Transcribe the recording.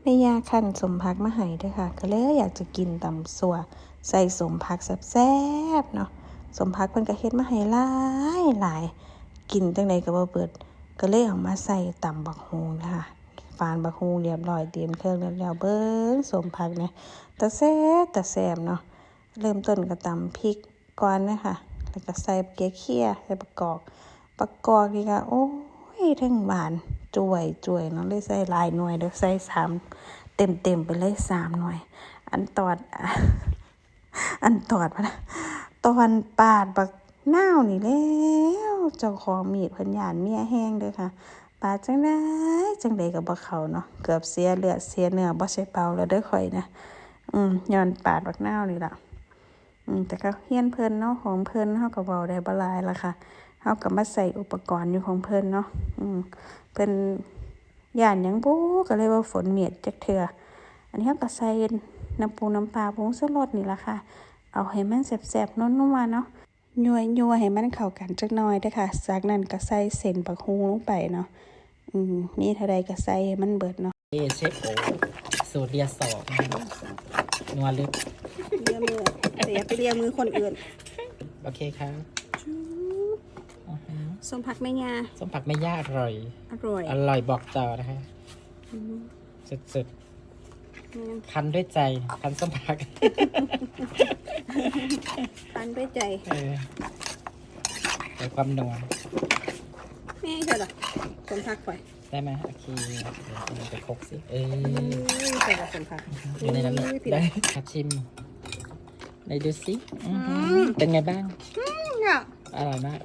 แม่ย่าคั่นสมผักมาให้เด้อค่ะก็เลยอยากจะกินตำซั่วใส่สมผักแซ่บๆเนาะสมผักเพิ่นก็เฮ็ดมาให้หลายกินจังไดก็บ่เบิดก็เลยเอามาใส่ตำบักฮูงค่ะฝานบักฮูงเรียบร้อยเตรียมเครื่องแล้วเบิ่งสมผักเนี่ยตาแซ่บเนาะเริ่มต้นก็ตำพริกก่อนนะคะแล้วก็ใส่เกลือเคี่ยใส่ประกอบนี่ก็โอ้ยทั้งหวานจ่วยเนาะเลยใส่หลายหน่วยเด้อใส่3เต็มไปเลย3หน่วยอันตอดพะนะตอนปาดบักนาวนี่แล้วเจ้าของมีดเพิ่นย้านเมียแห้งเด้อค่ะปาดจังไดก็บ่เข้าเนาะเกือบเสียเลือดเสียเนื้อบ่ใช่เปล่าแล้วเด้อข่อยนะย้อนปาดบักนาวนี่ล่ะแต่ก็เฮียนเพิ่นเนาะของเพิ่นเฮาก็เว้าได้บ่หลายล่ะค่ะเฮาก็มาใส่อุปกรณ์อยู่ของเพิ่นเนาะเพิ่นย้านหยังบ่ก็เลยว่าฝนเมียดจักเทื่ออันนี้เฮาก็ใส่น้ำปลาผงชูรสนี่ล่ะค่ะเอาให้มันแซ่บๆนัวๆเนาะยั่วให้มันเข้ากันจักหน่อยเด้อค่ะจากนั้นก็ใส่เส้นบักฮู้ลงไปเนาะมีเท่าใดก็ใส่ให้มันเบิดเนาะเชฟโอสูตรเรียสองนัวลึกเลียมือแต่อย่าไปเลียมือคนอื่นโอเคครับส้มผักแม่ย่าส้มผักไม่ยากอร่อยบอกต่อนะคะสุดคันด้วยใจคันส้มผักคันด้วยใจใส่ความนัวแม่ใช่หรอส้มผักไปได้ไหมโอเคเดี๋ยวไปคลุกสิใส่ส้มผักอยู่ในนั้นได้ครับชิมไหนดูสิเป็นไงบ้างอร่อยมาก